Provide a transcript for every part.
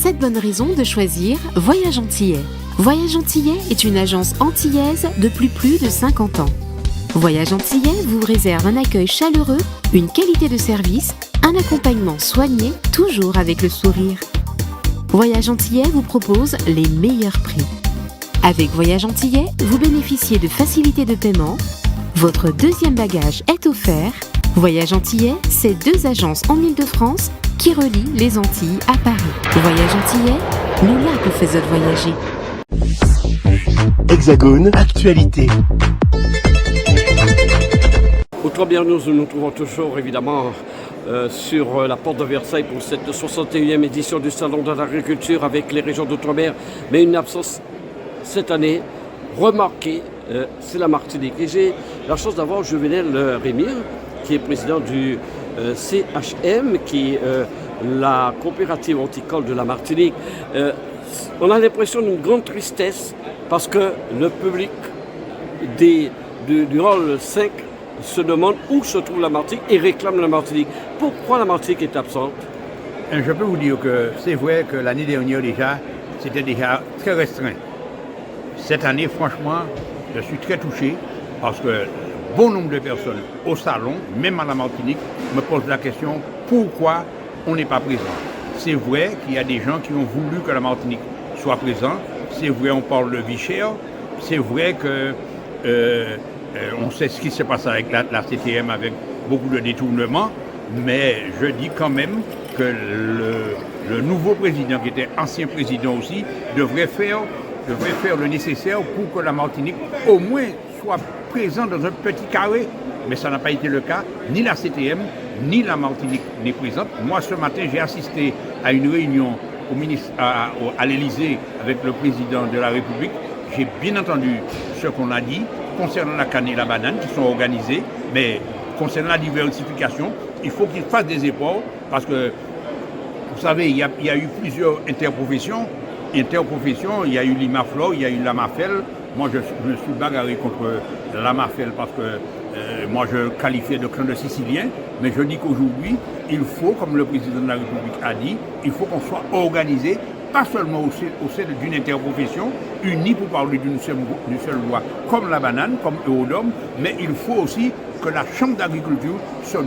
7 bonnes raisons de choisir Voyage Antillais. Voyage Antillais est une agence antillaise depuis plus de 50 ans. Voyage Antillais vous réserve un accueil chaleureux, une qualité de service, un accompagnement soigné, toujours avec le sourire. Voyage Antillais vous propose les meilleurs prix. Avec Voyage Antillais, vous bénéficiez de facilités de paiement. Votre deuxième bagage est offert. Voyage Antillais, c'est 2 agences en Île-de-France qui relient les Antilles à Paris. Voyage Antillais, nous là qu'on fait voyager. Hexagone, actualité. Outre-mer, nous nous trouvons toujours évidemment sur la porte de Versailles pour cette 61e édition du Salon de l'agriculture avec les régions d'Outre-mer, mais une absence cette année remarquée, c'est la Martinique. Et j'ai la chance d'avoir Juvenel Rémire, qui est président du CHM, qui est la coopérative horticole de la Martinique. On a l'impression d'une grande tristesse parce que le public du hall 5 se demande où se trouve la Martinique et réclame la Martinique. Pourquoi la Martinique est absente? Je peux vous dire que c'est vrai que l'année dernière déjà, c'était déjà très restreint. Cette année, franchement, je suis très touché parce que bon nombre de personnes au salon, même à la Martinique, me posent la question pourquoi on n'est pas présent. C'est vrai qu'il y a des gens qui ont voulu que la Martinique soit présente. C'est vrai, on parle de vie chère. C'est vrai que on sait ce qui se passe avec la CTM avec beaucoup de détournements. Mais je dis quand même que le nouveau président, qui était ancien président aussi, devrait faire le nécessaire pour que la Martinique, au moins, soit présente dans un petit carré. Mais ça n'a pas été le cas. Ni la CTM, ni la Martinique n'est présente. Moi, ce matin, j'ai assisté à une réunion à l'Élysée avec le président de la République. J'ai bien entendu ce qu'on a dit concernant la canne et la banane qui sont organisées. Mais concernant la diversification, il faut qu'ils fassent des efforts parce que, vous savez, il y a eu plusieurs interprofessions. Il y a eu l'IMAFLO, il y a eu l'AMAFEL. Moi, je me suis bagarré contre l'AMAFEL parce que moi, je qualifiais de clan de Sicilien. Mais je dis qu'aujourd'hui, il faut, comme le président de la République a dit, il faut qu'on soit organisé, pas seulement au sein d'une interprofession, unie pour parler d'une seule loi, comme la banane, comme Eurodome, mais il faut aussi que la Chambre d'agriculture se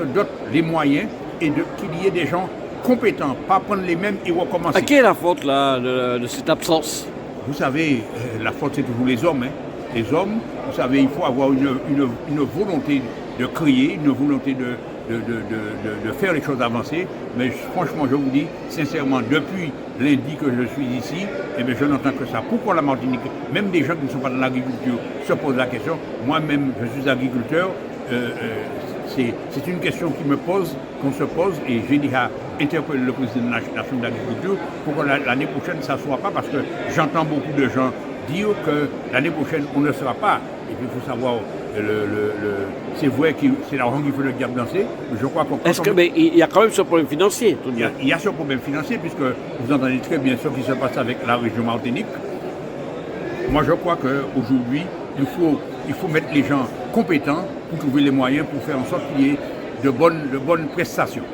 dote les moyens et qu'il y ait des gens compétents, pas prendre les mêmes et recommencer. À qui est la faute là, de cette absence? Vous savez, la faute c'est toujours les hommes. Les hommes, vous savez, il faut avoir une volonté de créer, une volonté de faire les choses avancer. Mais franchement, je vous dis, sincèrement, depuis lundi que je suis ici, eh bien, je n'entends que ça. Pourquoi la Martinique? Même des gens qui ne sont pas dans l'agriculture se posent la question. Moi-même, je suis agriculteur. C'est une question qu'on se pose, et j'ai déjà interpellé le président de la Chambre d'agriculture pour que l'année prochaine, ça ne soit pas, parce que j'entends beaucoup de gens dire que l'année prochaine, on ne sera pas. Et puis, il faut savoir, c'est vrai que c'est l'argent qui fait le diable danser, mais je crois qu'on... Mais il y a quand même ce problème financier. Il y a ce problème financier, puisque vous entendez très bien ce qui se passe avec la région Martinique. Moi, je crois qu'aujourd'hui, il faut mettre les gens compétents pour trouver les moyens pour faire en sorte qu'il y ait de bonnes prestations.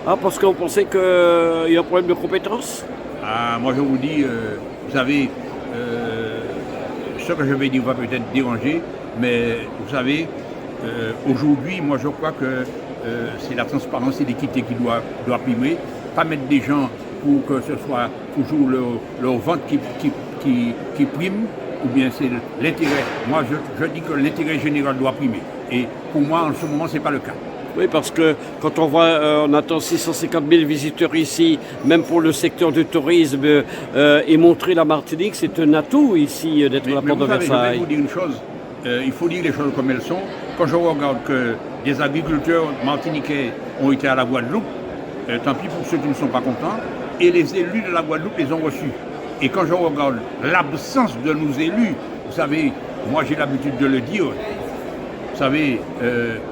Ah, parce qu'on pensait qu'il y a un problème de compétence? Ah, moi, je vous dis, vous savez, ce que je vais dire va peut-être déranger, mais vous savez, aujourd'hui, moi, je crois que c'est la transparence et l'équité qui doit primer, pas mettre des gens pour que ce soit toujours leur vente qui prime, ou bien c'est l'intérêt. Moi, je dis que l'intérêt général doit primer. Et pour moi, en ce moment, ce n'est pas le cas. Oui, parce que quand on voit, on attend 650 000 visiteurs ici, même pour le secteur du tourisme, et montrer la Martinique, c'est un atout ici d'être à la porte de Versailles. Je vais vous dire une chose, il faut dire les choses comme elles sont. Quand je regarde que des agriculteurs martiniquais ont été à la Guadeloupe, tant pis pour ceux qui ne sont pas contents, et les élus de la Guadeloupe les ont reçus. Et quand je regarde l'absence de nos élus, vous savez, moi j'ai l'habitude de le dire, vous savez,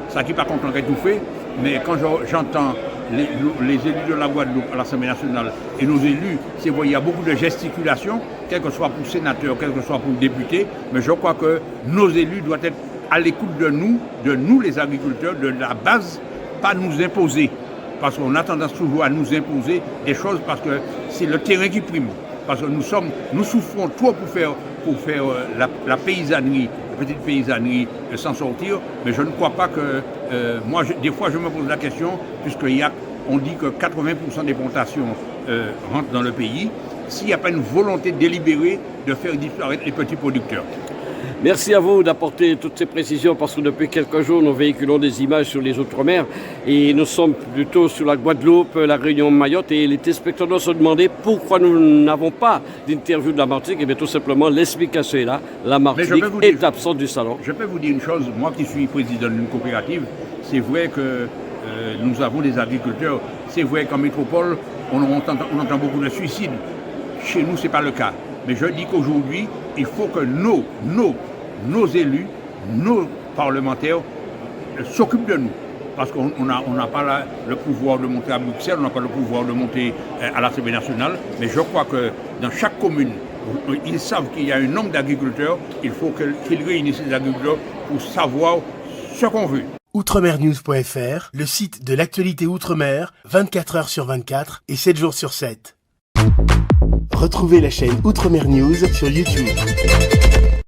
ça qui n'est pas content qu'est tout fait, mais quand j'entends les élus de la Guadeloupe à l'Assemblée nationale et nos élus, c'est vrai, il y a beaucoup de gesticulations, quel que soit pour sénateurs, quel que soit pour députés, mais je crois que nos élus doivent être à l'écoute de nous les agriculteurs, de la base, pas nous imposer. parce qu'on a tendance toujours à nous imposer des choses parce que c'est le terrain qui prime. Parce que nous souffrons trop pour faire la paysannerie, la petite paysannerie s'en sortir, mais je ne crois pas que... des fois, je me pose la question, puisqu'on dit que 80% des plantations rentrent dans le pays, s'il n'y a pas une volonté délibérée de faire disparaître les petits producteurs. Merci à vous d'apporter toutes ces précisions parce que depuis quelques jours, nous véhiculons des images sur les Outre-mer et nous sommes plutôt sur la Guadeloupe, la Réunion, Mayotte et les téléspectateurs se demandaient pourquoi nous n'avons pas d'interview de la Martinique. Et bien tout simplement, l'explication est là. La Martinique est absente du salon. Je peux vous dire une chose, moi qui suis président d'une coopérative, c'est vrai que nous avons des agriculteurs. C'est vrai qu'en métropole, on entend beaucoup de suicides. Chez nous, ce n'est pas le cas. Mais je dis qu'aujourd'hui, il faut que nos élus, nos parlementaires s'occupent de nous. Parce qu'on n'a pas le pouvoir de monter à Bruxelles, on n'a pas le pouvoir de monter à l'Assemblée nationale. Mais je crois que dans chaque commune, ils savent qu'il y a un nombre d'agriculteurs. Il faut qu'ils réunissent les agriculteurs pour savoir ce qu'on veut. Outremernews.fr, le site de l'actualité Outre-mer, 24 heures sur 24 et 7 jours sur 7. Retrouvez la chaîne Outremer News sur YouTube.